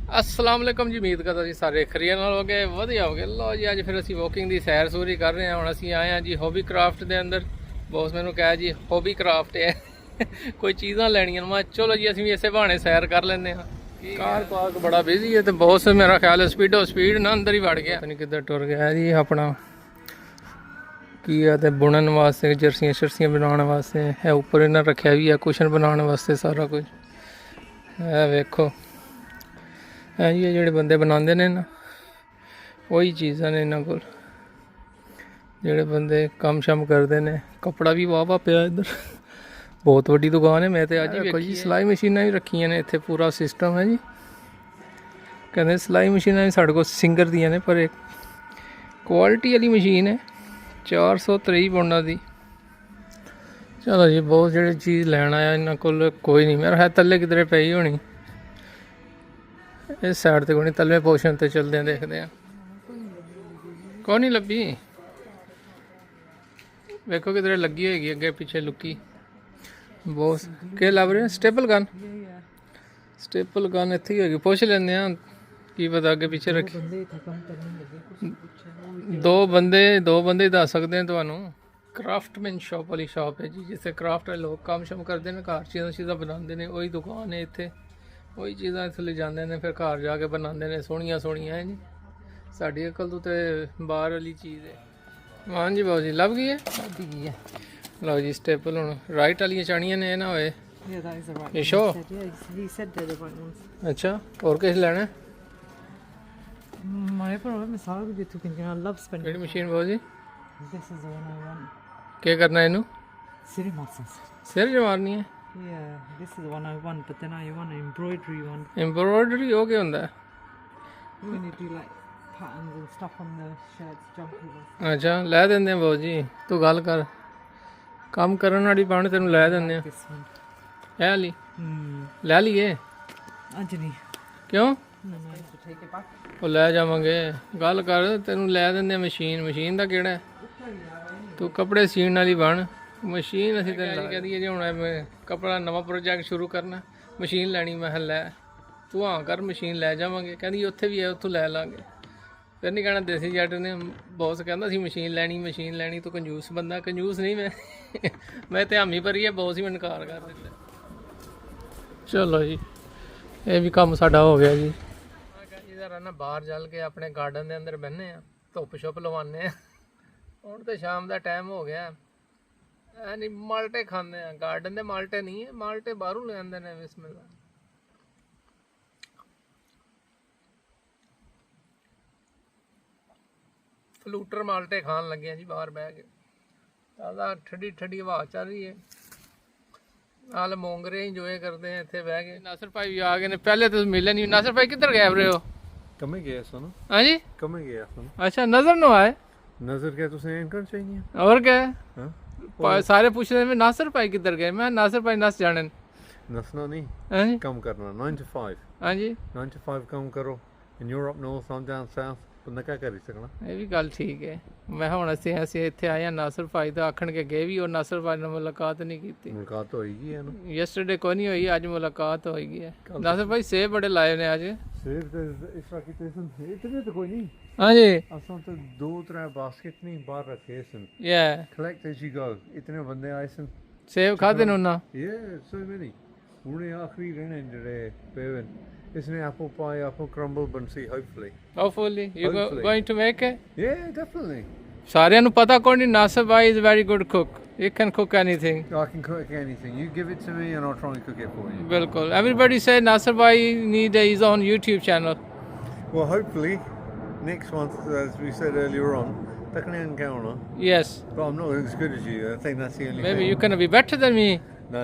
अस्सलाम वालेकुम जी। उम्मीद करता जी सारे खरीर नाल हो गए वधिया हो गए। लो जी अज फिर असी वॉकिंग की सैर सूर ही कर रहे हैं। हुण असी आए हैं जी हॉबी क्राफ्ट के अंदर। बॉस मैनू कहा जी हॉबी क्राफ्ट है कोई चीज़ां लैनियां। मैं चलो जी असी भी इसे बहाने सैर कर लेंगे हाँ। कार पार्क बड़ा बिजी है तो बॉस मेरा ख्याल है स्पीडो स्पीड ना अंदर ही वड़ गया, नहीं किधर टुर गया जी। अपना की है तो बुनन वास्ते जर्सियां शर्सियां बनाने वास्ते है, उपर इन्हें रखा भी है कुशन बनाने वास्ते सारा कुछ है। वेखो है जी, जोड़े बंदे बनाते हैं ना वही चीज़ां ने इन्हों को, जोड़े बंदे काम शम करते हैं। कपड़ा भी वाह वाह पिया इधर, बहुत वड्डी दुकान है। मैं तो अज ही देखो जी सिलाई मशीनां भी रखियां ने इत्थे, पूरा सिस्टम है जी। कहते सिलाई मशीनां भी साढ़े को सिंगर दियां ने, पर एक क्वालिटी वाली मशीन है 423 पौंडां दी। चलो जी बहुत जो चीज़ लैन आया इन्हों को कोई नहीं, मेरा है थल्ले किधरे पई होनी। इस साइड ते कोई नहीं, तलवे पोर्शन ते चलते हैं देखते हैं। कौन नहीं लभी, वेखो किधरे लगी होगी अगे पिछे लुकी। बहुत के लभ रहे स्टेपल गन, स्टेपल गन इत्थे ही होगी, पुछ लेंदे हां की पता अगे पिछे रखी। दो बंदे दस सकते हैं तुहानू। क्राफ्टमैन शॉप वाली शॉप है जी, जिसे क्राफ्ट वाले लोग काम शम करते हैं, घर चीज़ां चीज़ां बनाते हैं। वही दुकान है इत्थे, वही चीज़ां इत्थे ले जाते हैं फिर घर जाके बनाते हैं। सोहनियां सोहनियां है जी, साड़ी अकल तो बाहर वाली चीज़ है। हाँ जी बाबू जी लभ गई है। लो जी स्टेपल हूँ राइट वाली चाहनियां ने ना होए। ये शो अच्छा और किश लैना केड़ी मशीन बाबू जी? क्या करना इनू? सिर जमारनी है। एम्ब्रॉयडरी हो क्या होंदा है? अच्छा लै देंगे बाबू जी, तू गल कर काम करन वाली बन, तेन लै देंगे है ली लै लीए क्यों वो लै जावांगे। गल कर तेन लै देंगे मशीन, मशीन का केड़ा है? तू कपड़े सीन वाली बन, मशीन असीं कह दीए जी हुण मैं कपड़ा नवा प्रोजैक्ट शुरू करना मशीन लैनी। मैं लै तू हाँ कर मशीन लै जावांगे। कहती उत्थे भी है उत्थों लै लांगे। फिर नहीं कहना देसी जट ने बॉस कहता सी मशीन लैनी। तू कंजूस बंदा, कंजूस नहीं मैं मैं तो हामी भरी है, बॉस ही मैं इनकार कर दिता। चलो जी ये भी काम साडा हो गया जी। इधर ना बाहर चल के अपने गार्डन के अंदर बहने धुप शुप लवाने। हुण तो शाम का टाइम हो गया नहीं, माल्टे खाने गार्डन के माल्टे नहीं है, माल्टे बाहरों ले आते हैं। बिस्मिल्लाह फ्लूटर माल्टे खान लगे जी बाहर बह के। ताज़ा ठंडी ठंडी हवा चल रही है, नाल मोंगरे इंजॉय करते हैं इतने बह के। नासिर भाई भी आ गए ने, पहले तो मिले नहीं। नासिर भाई किधर गए रहे हो? कमे गया सुनो। हाँ जी कमे गया सुनो। अच्छा नजर नो आए? नजर क्या तुझे एंकर चाहिए? और क्या हाँ? सारे पूछ रहे हैं नासिर भाई किधर गए। मैं नासिर भाई नस जाने। नसना नहीं, हाँ जी कम करना 9 to 5। हाँ जी 9 to 5 कम करो। In Europe North, I'm down south। बंदा क्या कर ही सकना। ये भी गल ठीक है। मैं हुण असीं इत्थे आए हैं नासिर भाई तो आखण के गए भी और नासिर भाई ने मुलाकात नहीं की। मुलाकात होएगी है ना, यस्टरडे कोई नहीं हुई, अज मुलाकात होएगी है। नासिर भाई सेब बड़े लाए ने अज। सेब तो इस वक्त इतने तो कोई नहीं। हाँ जी असां तो 2-3 बास्केट नहीं बाहर रखे सन। या Collect as you go। इतने बंदे आए सन। सेब खाते ने उन्हां? Yeah, so many। हुणे आखिरी रहने जेड़े पेवन। इसने apple pie, apple crumble Bansi hopefully। Hopefully you going to make it? Yeah, definitely। सारिਆਂ ਨੂੰ ਪਤਾ ਕੋਈ ਨਹੀਂ ਨਾਸਿਰ ਭਾਈ is a very good cook, he can cook anything। I can cook anything। You give it to me and I'll try and cook it for you। बिल्कुल everybody say Nasir भाई need his own YouTube channel। Well, hopefully next month, as we said earlier on, Takanian Kauna। Yes But I'm not as good as you। I think that's the only maybe thing। you can be better than me। No,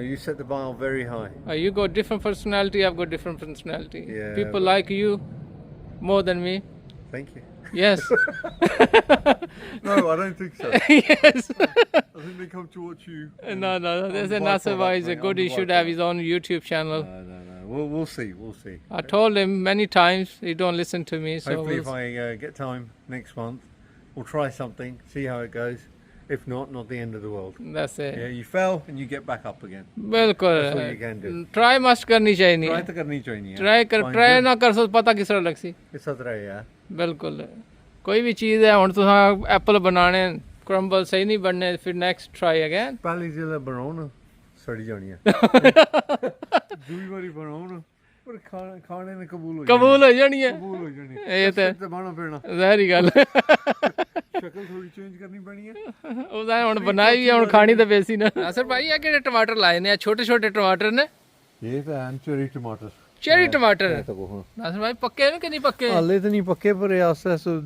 you set the bar very high। You got different personality, I've got different personality। Yeah, people but- like you more than me। Thank you। Yes No, I don't think so। yes I think they come to watch you। no they say the Nasir bhai is a byproduct, good, mate, he I'm should the have his own YouTube channel। No। We'll see। I told him many times, he don't listen to me, so Hopefully, if we'll I get time next month, we'll try something, see how it goes, If not the end of the world. That's it. Yeah, you fell and you get back up again. ਬਿਲਕੁਲ That's what you can do. Try must ਕਰਨੀ ਚਾਹੀਦੀ Try ਹੈ to करनी चाहिए. Try ਨਾ ਕਰ ਸੋ ਪਤਾ ਕਿਸ ਤਰ੍ਹਾਂ ਲੱਗਸੀ It's not right, yeah. ਬਿਲਕੁਲ ਕੋਈ ਵੀ ਚੀਜ਼ ਹੈ ਹੁਣ ਤੁਸੀਂ ਐਪਲ ਬਣਾਣੇ ਕਰੰਬਲ ਸਹੀ ਨਹੀਂ ਬਣਨੇ ਫਿਰ ਨੈਕਸਟ ਟਰਾਈ ਅਗੇਨ ਪਹਿਲੀ ਜਿਹੜਾ ਬਣਾਉਣ ਸੜੀ ਜਾਣੀ ਹੈ ਦੂਜੀ ਵਾਰੀ ਬਣਾਉਣ ਪਰ ਖਾਣੇ ਨੇ ਕਬੂਲ ਹੋ ਕਬੂਲ ਹੋ ਜਾਣੀ ਹੈ ਕਬੂਲ ਹੋ ਜਾਣੀ ਇਹ ਤੇ ਬਾਣਾ ਪੈਣਾ ਜ਼ਾਹਰੀ ਗੱਲ ਸ਼ਕਲ ਥੋੜੀ ਚੇਂਜ ਕਰਨੀ ਪੈਣੀ ਹੈ ਉਹਦਾ ਹੁਣ ਬਣਾਈ ਵੀ ਹੁਣ ਖਾਣੀ ਤਾਂ ਬੇਸੀ ਨਾ ਨਾਸਰ ਭਾਈ ਆ ਕਿਹੜੇ ਟਮਾਟਰ ਲਾਏ ਨੇ ਆ ਛੋਟੇ ਛੋਟੇ ਟਮਾਟਰ ਨੇ ਇਹ ਤਾਂ ਚੈਰੀ ਟਮਾਟਰ ਚੈਰੀ ਟਮਾਟਰ ਤਾਂ ਕੋ ਨਾਸਰ ਭਾਈ ਪੱਕੇ ਨੇ ਕਿ ਨਹੀਂ ਪੱਕੇ ਹਾਲੇ ਤਾਂ ਨਹੀਂ ਪੱਕੇ ਪਰ ਆਸਾ ਸੋ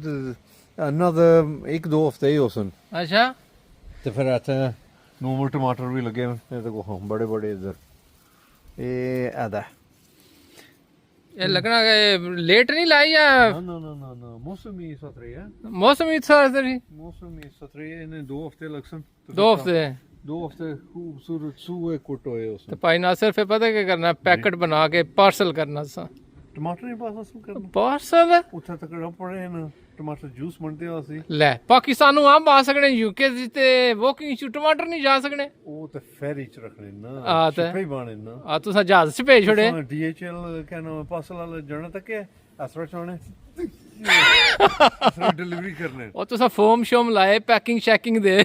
another 1-2 ਹਫ਼ਤੇ ਹੀ ਹੋਸਨ ਅੱਛਾ ਤੇ ਫਿਰ ਇੱਥੇ ਨੋਰਮਲ ਟਮਾਟਰ ਵੀ ਲੱਗੇ ਹੋਏ ਇਹ ਤਾਂ ਕੋ ਬੜੇ ਬੜੇ ਇਧਰ ਇਹ ਆਦਾ ਇਹ ਲੱਗਣਾ ਲੇਟ ਨਹੀਂ ਲਾਈ ਆ ਨਾ ਮੌਸਮੀ ਸਤਰੀ ਹੈ ਮੌਸਮੀ ਸਾਰੀ ਮੌਸਮੀ ਸਤਰੀ ਇਹਨੇ 2 ਹਫ਼ਤੇ ਲੱਗਸਨ 2 ਹਫ਼ਤੇ 2 ਹਫ਼ਤੇ ਖੂਬਸੂਰਤ ਸੂਏ ਕੁੱਟ ਹੋਏ ਉਸ ਤੇ ਭਾਈ ਨਾਸਰ ਫਿਰ ਪਤਾ ਕੀ ਕਰਨਾ ਪੈਕਟ ਬਣਾ ਕੇ ਪਾਰਸਲ ਕਰਨਾ ਸਾਂ ਟਮਾਟਰ ਨਹੀਂ ਪਾਸਾ ਸੂ ਕਰਨਾ ਪਾਰਸਲ ਉੱਥੇ ਤੱਕ ਪੜੇ ਨਾ ਟਮਾਟਰ ਜੂਸ ਬਣਦੇ ਹੋ ਅਸੀਂ ਲੈ ਪਾਕਿਸਤਾਨ ਨੂੰ ਆਮ ਆ ਸਕਣੇ ਯੂਕੇ ਤੇ ਵੋਕਿੰਗ ਚ ਟਮਾਟਰ ਨਹੀਂ ਜਾ ਸਕਣੇ ਉਹ ਤੇ ਫੈਰੀ ਚ ਰੱਖਣੇ ਨਾ ਆ ਤੇ ਸ਼ਿਪੇ ਬਾਣੇ ਨਾ ਆ ਤੁਸੀਂ ਜਹਾਜ਼ ਚ ਭੇਜ ਛੋੜੇ DHL ਕਹਿੰਦਾ ਪਾਸਲ ਵਾਲਾ ਜਾਣਾ ਤੱਕ ਹੈ ਅਸਰਾ ਚਾਹਣੇ ਅਸਰਾ ਡਿਲੀਵਰੀ ਕਰਨੇ ਉਹ ਤੁਸੀਂ ਫੋਮ ਸ਼ੋਮ ਲਾਏ ਪੈਕਿੰਗ ਸ਼ੈਕਿੰਗ ਦੇ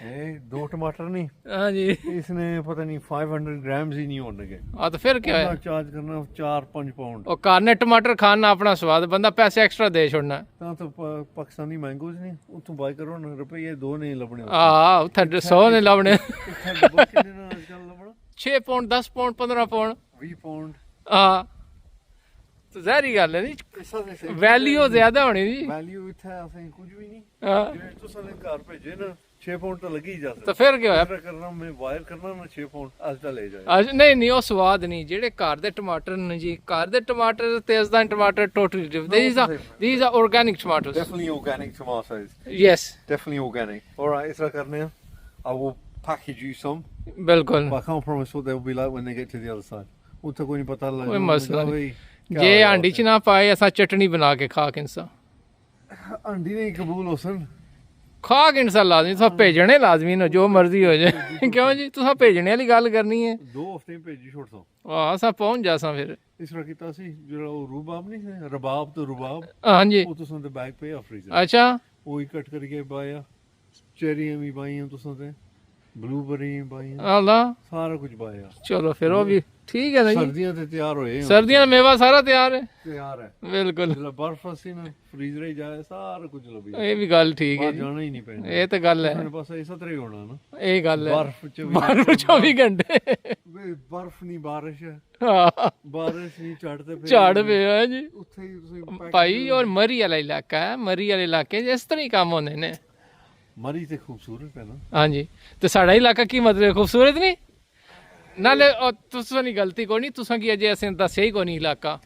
ਇਹ 2 ਟਮਾਟਰ ਨਹੀਂ ਹਾਂਜੀ ਇਸਨੇ ਪਤਾ ਨਹੀਂ 500 ਗ੍ਰਾਮਸ ਹੀ ਨਹੀਂ ਹੋਣਗੇ ਆ ਤਾਂ ਫਿਰ ਕੀ ਹੋਇਆ ਚਾਰਜ ਕਰਨਾ 4-5 ਪਾਉਂਡ ਉਹ ਘਰ ਨੇ ਟਮਾਟਰ ਖਾਣਾ ਆਪਣਾ ਸਵਾਦ ਬੰਦਾ ਪੈਸੇ ਐਕਸਟਰਾ ਦੇ ਛੋੜਨਾ ਤਾਂ ਪਾਕਿਸਤਾਨੀ ਮੈਂਗੋਜ਼ ਨਹੀਂ ਉੱਥੋਂ ਬਾਈ ਕਰੋ ਨਾ ਰੁਪਏ 2 ਨਹੀਂ ਲੱਭਣੇ ਆ ਉੱਥੇ 100 ਨੇ ਲੱਭਣੇ ਇੱਥੇ ਡੱਬਾ ਕਿੰਨੇ ਨਾਲ ਅੱਜ ਕੱਲ੍ਹ ਲੱਭਣਾ 6 ਪੌਂਡ 10 ਪੌਂਡ 15 ਪੌਂਡ 20 ਪਾਉਂਡ ਆ ਤਾਂ ਜ਼ਾਹਰੀ ਗੱਲ ਹੈ ਨਹੀਂ ਵੈਲਿਊ ਜ਼ਿਆਦਾ ਹੋਣੀ ਜੀ ਵੈਲਿਊ ਇੱਥੇ ਅਸੀਂ ਕੁਝ ਵੀ ਨਹੀਂ ਹਾਂ ਜਿਵੇਂ ਤੁਸੀਂ ਨੇ ਘਰ ਭੇਜੇ ਨਾ 6 ਪਾਉਂਡ ਤਾਂ ਲੱਗੀ ਜਾ ਤਾਂ ਫਿਰ ਕੀ ਹੋਇਆ ਕਰਨਾ ਮੈਂ ਵਾਇਰ ਕਰਨਾ ਨਾ 6 ਪਾਉਂਡ ਅੱਜ ਤਾਂ ਲੈ ਜਾਏ ਅੱਜ ਨਹੀਂ ਉਹ ਸਵਾਦ ਨਹੀਂ ਜਿਹੜੇ ਘਰ ਦੇ ਟਮਾਟਰ ਨੇ ਜੀ ਘਰ ਦੇ ਟਮਾਟਰ ਤੇ ਅਸਦਾਂ ਟਮਾਟਰ totally different these are organic tomatoes definitely organic tomatoes yes definitely organic all right ਇਸ ਤਰ੍ਹਾਂ ਕਰਨੇ ਆ I will package you some ਬਿਲਕੁਲ but I can't promise what they'll be like when they get to the other side ਉੱਥੇ ਕੋਈ ਨਹੀਂ ਪਤਾ ਲੱਗਦਾ ਕੋਈ ਮਸਲਾ ਨਹੀਂ ਜੇ ਆਂਡੀ ਚ ਨਾ ਪਾਏ ਅਸਾਂ ਚਟਣੀ ਬਣਾ ਕੇ ਖਾ ਕੇ ਇੰਸਾ ਆਂਡੀ ਨਹੀਂ ਕਬੂਲ ਹੋਸਨ ਖਾ ਕੇ ਇੰਸਾ ਲਾਜ਼ਮੀ ਤੁਸੀਂ ਭੇਜਣੇ ਲਾਜ਼ਮੀ ਨਾ ਜੋ ਮਰਜ਼ੀ ਹੋ ਜਾਏ ਕਿਉਂ ਜੀ ਤੁਸੀਂ ਭੇਜਣੇ ਵਾਲੀ ਗੱਲ ਕਰਨੀ ਹੈ 2 ਹਫ਼ਤੇ ਭੇਜੀ ਛੋੜ ਦੋ ਆ ਅਸਾਂ ਪਹੁੰਚ ਜਾਸਾਂ ਫਿਰ ਇਸ ਤਰ੍ਹਾਂ ਕੀਤਾ ਸੀ ਜਿਹੜਾ ਉਹ ਰੂਬਾਬ ਨਹੀਂ ਸੀ ਰਬਾਬ ਤੇ ਰੂਬਾਬ ਹਾਂਜੀ ਉਹ ਤੁਸੀਂ ਦੇ ਬੈਗ ਪਏ ਆ ਫ੍ਰੀਜ਼ਰ ਅੱਛਾ ਉਹ ਹੀ ਕੱਟ ਕਰਕੇ ਪਾਇਆ ਚੈਰੀਆਂ ਵੀ ਪਾਈਆਂ ਤੁਸੀਂ ਤੇ ਬਲੂਬਰੀ ਪਾਈਆਂ ਅੱਲਾ ਸਾਰਾ ਕੁਝ ਪਾਇਆ ਚਲੋ ਫਿਰ ਉਹ ਵੀ ਠੀਕ ਹੈ ਨਾ ਜੀ ਸਰਦੀਆਂ ਤੇ ਤਿਆਰ ਹੋਏ ਸਰਦੀਆਂ ਦਾ ਮੇਵਾ ਸਾਰਾ ਤਿਆਰ ਹੈ ਤਿਆਰ ਹੈ ਬਿਲਕੁਲ ਜਿਹੜਾ ਬਰਫ਼ ਸੀ ਨਾ ਫ੍ਰੀਜ਼ਰ ਹੀ ਜਾਏ ਸਾਰਾ ਕੁਝ ਲੱਭੀ ਇਹ ਵੀ ਗੱਲ ਠੀਕ ਹੈ ਬਾਹਰ ਜੀ ਜਾਣਾ ਹੀ ਨਹੀਂ ਪੈਣਾ ਇਹ ਤਾਂ ਗੱਲ ਹੈ ਮੇਰੇ ਪਾਸ ਇਸ ਤਰ੍ਹਾਂ ਹੀ ਹੋਣਾ ਨਾ ਇਹ ਗੱਲ ਹੈ ਬਰਫ਼ ਚ ਵੀ ਬਾਹਰ 24 ਘੰਟੇ ਬਰਫ਼ ਨਹੀਂ ਬਾਰਿਸ਼ ਹੈ ਹਾਂ ਬਾਰਿਸ਼ ਨਹੀਂ ਝੜਦੇ ਫਿਰ ਝਾੜ ਪਿਆ ਜੀ ਉੱਥੇ ਹੀ ਤੁਸੀਂ ਭਾਈ ਔਰ ਮਰੀ ਵਾਲਾ ਇਲਾਕਾ ਹੈ ਮਰੀ ਵਾਲੇ ਇਲਾਕੇ 'ਚ ਇਸ ਤਰ੍ਹਾਂ ਹੀ ਕੰਮ ਹੁੰਦੇ ਨੇ ਮਰੀ ਤੇ ਖੂਬਸੂਰਤ ਹੈ ਨਾ ਹਾਂਜੀ ਤੇ ਸਾਡਾ ਇਲਾਕਾ ਕੀ ਮਤਲਬ ਖੂਬਸੂਰਤ ਨਹੀਂ ਨਾਲੇ ਤੁਸੀਂ ਨਹੀਂ ਗਲਤੀ ਕੋਈ ਨਹੀਂ ਤੁਸੀਂ ਕੀ ਅਜੇ ਅਸੀਂ ਦੱਸਿਆ ਹੀ ਕੋਈ ਨਹੀਂ ਇਲਾਕਾ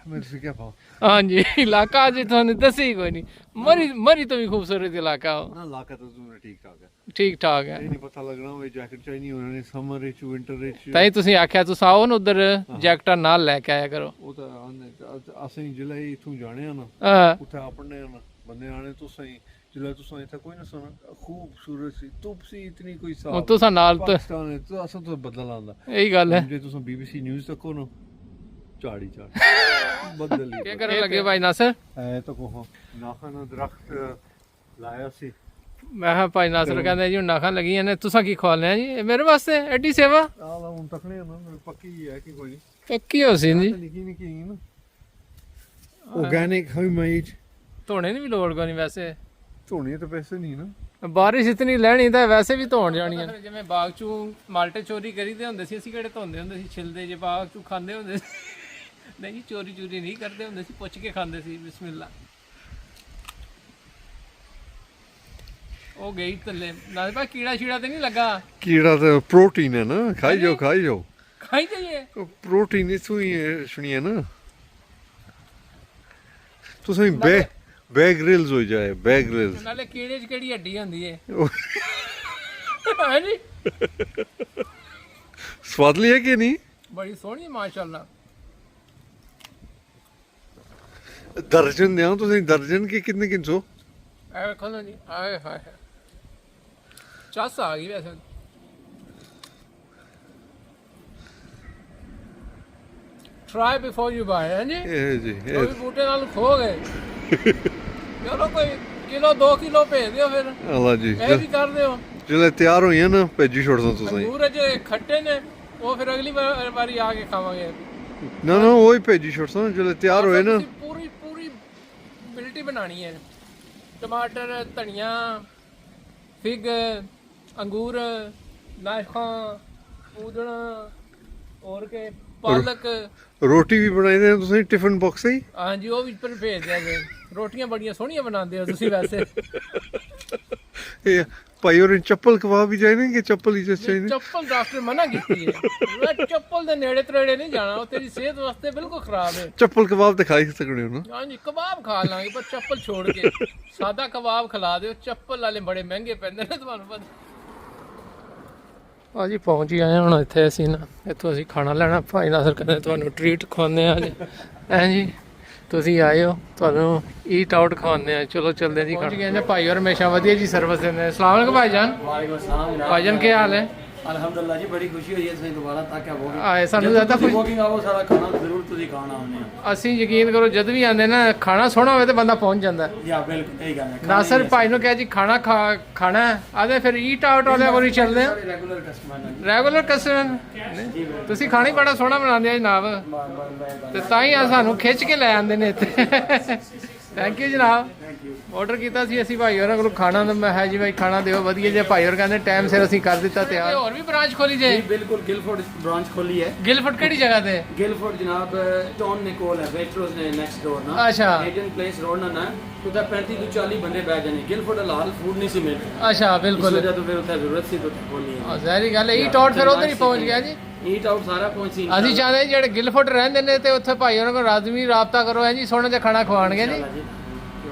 ਮੇਰੇ ਸੇ ਕੀ ਪਾ ਹਾਂਜੀ ਇਲਾਕਾ ਅਜੇ ਤੁਹਾਨੂੰ ਦੱਸਿਆ ਹੀ ਕੋਈ ਨਹੀਂ ਮਰੀ ਤੋਂ ਵੀ ਖੂਬਸੂਰਤ ਇਲਾਕਾ ਹੋ ਨਾ ਇਲਾਕਾ ਤਾਂ ਤੁਹਾਨੂੰ ਠੀਕ ਠਾਕ ਹੈ ਠੀਕ ਠਾਕ ਹੈ ਇਹ ਨਹੀਂ ਪਤਾ ਲੱਗਣਾ ਉਹ ਜੈਕਟ ਚਾਹੀਦੀ ਹੋਣੀ ਸਮਰ ਵਿੱਚ ਵਿੰਟਰ ਵਿੱਚ ਤਾਂ ਹੀ ਤੁਸੀਂ ਆਖਿਆ ਤੁਸੀਂ ਆਓ ਨਾ ਉਧਰ ਜੈਕਟਾਂ ਨਾਲ ਲੈ ਕੇ ਆਇਆ ਕਰੋ ਉਹ ਤਾਂ ਅਸੀਂ ਜ਼ਿਲ੍ਹੇ ਇਥੋਂ ਜਾਣੇ ਆ ਨਾ ਹਾਂ ਉੱਥੇ ਆਪਣੇ ਨਾ ਬੰਦੇ ਆਣੇ ਤੁਸੀਂ ਜ਼ਿਲ੍ਹੇ ਤੁਸੀਂ ਇੱਥੇ ਕੋਈ ਨਾ ਸੁਣ ਖੂਬਸੂਰਤ ਸੀ ਧੁੱਪ ਸੀ ਇਤਨੀ ਕੋਈ ਸਾਫ ਹੁਣ ਤੁਸੀਂ ਨਾਲ ਤਾਂ ਪਾਕਿਸਤਾਨ ਹੈ ਤਾਂ ਅਸਾਂ ਤੋਂ ਬਦਲ ਆਉਂਦਾ ਇਹੀ ਗੱਲ ਹੈ ਜੇ ਤੁਸੀਂ BBC ਨਿਊਜ਼ ਤੱਕੋ ਨਾ ਝਾੜੀ ਬਦਲ ਹੀ ਕੀ ਕਰਨ ਲੱਗੇ ਭਾਈ ਨਾਸਰ ਐ ਤਾਂ ਕੋ ਨਾਖਾਂ ਦਰਖਤ ਲਾਇਆ ਸੀ ਮੈਂ ਕਿਹਾ ਭਾਈ ਨਾਸਰ ਕਹਿੰਦੇ ਜੀ ਹੁਣ ਨਾਖਾਂ ਲੱਗੀਆਂ ਨੇ ਤੁਸੀਂ ਕੀ ਖਵਾ ਲਿਆ ਜੀ ਇਹ ਮੇਰੇ ਵਾਸਤੇ ਐਡੀ ਸੇਵਾ ਆ ਲਾ ਹੁਣ ਤੱਕਣੇ ਨਾ ਪੱਕੀ ਹੈ ਕਿ ਕੋਈ ਪੱਕੀ ਹੋ ਸੀ ਜੀ ਨਿੱਕੀ ਨਿੱਕੀ ਨਾ ਆਰਗੈਨਿਕ ਹੋਮਮੇਡ ਧੋਣੇ ਦੀ ਵੀ ਲੋੜ ਕੋਈ ਨਹੀਂ ਵੈਸੇ ਧੋਣੇ ਤਾਂ ਪੈਸੇ ਨਹੀਂ ਨਾ ਬਾਰਿਸ਼ ਇਤਨੀ ਲੈਣੀ ਤਾਂ ਵੈਸੇ ਵੀ ਧੋਣ ਜਾਣੀਆਂ ਜਿਵੇਂ ਬਾਗ ਚੋਂ ਮਾਲਟੇ ਚੋਰੀ ਕਰੀਦੇ ਹੁੰਦੇ ਸੀ ਅਸੀਂ ਕਿਹੜੇ ਧੋਂਦੇ ਹੁੰਦੇ ਸੀ ਛਿਲਦੇ ਜੇ ਬਾਗ ਚੋਂ ਖਾਂਦੇ ਹੁੰਦੇ ਸੀ ਨਹੀਂ ਚੋਰੀ ਨਹੀਂ ਕਰਦੇ ਹੁੰਦੇ ਸੀ ਪੁੱਛ ਕੇ ਖਾਂਦੇ ਸੀ ਬਿਸਮਿਲ੍ਲਾ ਉਹ ਗਈ ਥੱਲੇ ਨਾ ਭਾਈ ਕੀੜਾ ਛੀੜਾ ਤੇ ਨਹੀਂ ਲੱਗਾ ਕੀੜਾ ਤਾਂ ਪ੍ਰੋਟੀਨ ਹੈ ਨਾ ਖਾਈ ਜਾਓ ਖਾਈ ਜਾਈਏ ਪ੍ਰੋਟੀਨ ਇਥੋਂ ਹੀ ਸੁਣੀਏ ਨਾ ਤੁਸੀਂ ਬੈਗ ਗ੍ਰਿਲਸ ਹੋ ਜਾਏ ਬੈਗ ਗ੍ਰਿਲਸ ਨਾਲੇ ਕੀੜੇ 'ਚ ਕਿਹੜੀ ਹੱਡੀ ਹੁੰਦੀ ਏ ਹੈ ਜੀ ਸਵਾਦਲੀ ਹੈ ਕਿ ਨਹੀਂ ਬੜੀ ਸੋਹਣੀ ਮਾਸ਼ਾਅੱਲਾ ਦਰਜਨ ਦਿਆਂ ਤੁਸੀਂ ਦਰਜਨ ਕੀ ਕਿੰਨੇ ਕਿੰਸੋ ਐ ਵੇਖੋ ਨਾ ਜੀ, ਆਏ ਹਾਏ ਚੱਸ ਆ ਗਈ ਵੈਸੇ। Try before you buy, ਹੈ ਜੀ। ਇਹ ਜੀ ਉਹ ਵੀ ਬੂਟੇ ਨਾਲ ਖੋ ਗਏ। ਚਲੋ ਕੋਈ ਕਿਲੋ 2 ਕਿਲੋ ਭੇਜ ਦਿਓ ਫਿਰ। ਅੱਲਾ ਜੀ ਇਹ ਵੀ ਕਰ ਦਿਓ। ਜਦੋਂ ਤਿਆਰ ਹੋਈਆਂ ਨਾ ਭੇਜੀ ਛੋੜਦਾ ਤੁਸੀਂ। ਅੰਗੂਰ ਜੇ ਖੱਟੇ ਨੇ ਉਹ ਫਿਰ ਅਗਲੀ ਵਾਰੀ ਆ ਕੇ ਖਾਵਾਂਗੇ। ਨਾ ਉਹ ਹੀ ਭੇਜੀ ਛੋੜਦਾ ਜਦੋਂ ਤਿਆਰ ਹੋਏ ਨਾ। ਪੂਰੀ ਬਿਲਟੀ ਬਣਾਣੀ ਹੈ। ਟਮਾਟਰ, ਧਨੀਆ, ਫਿਗ, ਅੰਗੂਰ, ਨਾਸ਼ਕਾਂ, ਪੂਦਣਾ, ਹੋਰ ਕੇ ਪਾਲਕ। ਰੋਟੀ ਵੀ ਬਣਾਈਦੇ ਨੇ ਤੁਸੀਂ ਟਿਫਨ ਬਾਕਸ ਹੀ? ਹਾਂਜੀ ਉਹ ਵੀ ਪਰ ਭੇਜ ਦਿਆ ਜੇ। ਰੋਟੀਆਂ ਬੜੀਆਂ ਸੋਹਣੀਆਂ ਬਣਾਉਂਦੇ ਹੋ ਤੁਸੀਂ ਵੈਸੇ। ਇਹ ਭਾਈ ਹੋਰ ਚੱਪਲ ਕਬਾਬ ਵੀ ਚਾਹੀਦੇ ਕਿ ਚੱਪਲ ਹੀ ਚਾਹੀਦੇ? ਚੱਪਲ ਡਾਕਟਰ ਮਨਾ ਕੀਤੀ ਹੈ। ਚੱਪਲ ਦੇ ਨੇੜੇ ਤੇੜੇ ਨਹੀਂ ਜਾਣਾ, ਉਹ ਤੇਰੀ ਸਿਹਤ ਵਾਸਤੇ ਬਿਲਕੁਲ ਖਰਾਬ ਹੈ। ਚੱਪਲ ਕਬਾਬ ਤੇ ਖਾ ਹੀ ਸਕਦੇ ਹੋ ਨਾ? ਹਾਂਜੀ ਕਬਾਬ ਖਾ ਲਾਂਗੇ ਪਰ ਚੱਪਲ ਛੋੜ ਕੇ। ਸਾਦਾ ਕਬਾਬ ਖਿਲਾ ਦਿਓ, ਚੱਪਲ ਵਾਲੇ ਬੜੇ ਮਹਿੰਗੇ ਪੈਂਦੇ ਨੇ ਤੁਹਾਨੂੰ ਪਤਾ। ਹਾਂਜੀ ਪਹੁੰਚ ਹੀ ਆਏ ਹੁਣ ਇੱਥੇ ਅਸੀਂ ਨਾ। ਇੱਥੋਂ ਅਸੀਂ ਖਾਣਾ ਲੈਣਾ। ਭਾਈ ਨਾਸਰ ਕਹਿੰਦੇ ਤੁਹਾਨੂੰ ਟ੍ਰੀਟ ਖਵਾਉਂਦੇ ਆ ਅੱਜ। ਐਂ ਜੀ ਤੁਸੀਂ ਆਏ ਹੋ, ਤੁਹਾਨੂੰ ਈਟ ਆਊਟ ਖਵਾਉਂਦੇ ਆ। ਚਲੋ ਚੱਲਦੇ ਆ ਜੀ। ਪਹੁੰਚ ਗਏ ਨੇ ਭਾਈ ਔਰ ਹਮੇਸ਼ਾ ਵਧੀਆ ਜੀ ਸਰਵਿਸ ਦਿੰਦੇ ਨੇ। अस्सलाम वालेकुम भाईजान। वालेकुम अस्सलाम। भाईजान क्या हाल है? अल्हम्दुलिल्लाह जी बड़ी खुशी हुई है ਤੁਸੀਂ ਦੁਬਾਰਾ ਤੱਕ ਆਵੋਗੇ। ਆਏ ਸਾਨੂੰ ਜ਼ਿਆਦਾ ਤੁਸੀਂ ਵੋਕਿੰਗ ਆਵੋ ਸਾਰਾ ਖਾਣਾ ਜ਼ਰੂਰ ਤੁਸੀਂ ਖਾਣਾ ਆਉਂਦੇ ਆ। ਅਸੀਂ ਯਕੀਨ ਕਰੋ ਜਦ ਵੀ ਆਉਂਦੇ ਨਾ ਖਾਣਾ ਸੋਹਣਾ ਹੋਵੇ ਤੇ ਬੰਦਾ ਪਹੁੰਚ ਜਾਂਦਾ। ਯਾ ਬਿਲਕੁਲ ਸਹੀ ਗੱਲ ਹੈ। ਨਾਸਰ ਭਾਈ ਨੂੰ ਕਿਹਾ ਜੀ ਖਾਣਾ ਖਾਣਾ ਆਦੇ ਫਿਰ ਈਟ ਆਊਟ ਵਾਲੇ ਕੋਲ ਹੀ ਚੱਲਦੇ ਆ। ਰੈਗੂਲਰ ਕਸਟਮਰ ਨੇ। ਰੈਗੂਲਰ ਕਸਟਮਰ ਤੁਸੀਂ ਖਾਣਾ ਹੀ ਬੜਾ ਸੋਹਣਾ ਬਣਾਉਂਦੇ ਆ ਜਨਾਬ, ਤੇ ਤਾਂ ਹੀ ਆ ਸਾਨੂੰ ਖਿੱਚ ਕੇ ਲੈ ਆਉਂਦੇ ਨੇ ਇੱਥੇ। ਥੈਂਕ ਯੂ ਜਨਾਬ। ਆਰਡਰ ਕੀਤਾ ਸੀ ਅਸੀਂ ਭਾਈ ਹੋਰਾਂ ਕੋਲ ਖਾਣਾ, ਤਾਂ ਮੈਂ ਹੈ ਜੀ ਭਾਈ ਖਾਣਾ ਦਿਓ ਵਧੀਆ ਜਿਹਾ। ਭਾਈ ਹੋਰ ਕਹਿੰਦੇ ਟਾਈਮ ਸਿਰ ਅਸੀਂ ਕਰ ਦਿੱਤਾ ਤਿਆਰ। ਹੋਰ ਵੀ ਬ੍ਰਾਂਚ ਖੋਲੀ ਜੇ? ਜੀ ਬਿਲਕੁਲ ਗਿਲਫੋਰਡ ਬ੍ਰਾਂਚ ਖੋਲੀ ਹੈ। ਗਿਲਫੋਰਡ ਕਿਹੜੀ ਜਗ੍ਹਾ ਤੇ? ਗਿਲਫੋਰਡ ਜਨਾਬ ਟਾਊਨ ਨੇ ਕੋਲ ਹੈ, ਵੈਟਰੋਜ਼ ਨੇ ਨੈਕਸਟ ਡੋਰ ਨਾ। ਅੱਛਾ ਏਜਨ ਪਲੇਸ ਰੋਡ ਨਾ ਉਹਦਾ 35 ਤੋਂ 40 ਬੰਦੇ ਬੈ ਜਾਣੇ। ਗਿਲਫੋਰਡ ਹਲਾਲ ਫੂਡ ਨਹੀਂ ਸੀ ਮਿਲਦਾ। ਅੱਛਾ ਬਿਲਕੁਲ। ਜਦੋਂ ਫਿਰ ਉੱਥੇ ਜ਼ਰੂਰਤ ਸੀ ਤਾਂ ਖੋਲੀ ਹੈ। ਜ਼ਹਿਰੀ ਗੱਲ ਹੈ। ਈਟ ਆਊਟ ਫਿਰ ਉਧਰ ਹੀ ਪਹੁੰਚ ਗਿਆ ਜੀ। ਈਟ ਆਊਟ ਸਾਰਾ ਪਹੁੰਚੀ। ਅਸੀਂ ਚਾਹੁੰਦੇ ਜਿਹੜੇ ਗਿਲਫੋਰਡ ਰਹਿੰਦੇ ਨੇ ਤੇ ਉੱਥੇ ਭਾਈ ਉਹਨਾਂ ਕੋਲ ਰਾਜ਼ਮੀ ਰਾਬਤਾ ਕਰੋ ਹੈ ਜੀ, ਸੋਹਣਾ ਜਿਹਾ ਖਾਣਾ ਖਵਾਉਣਗੇ ਜੀ।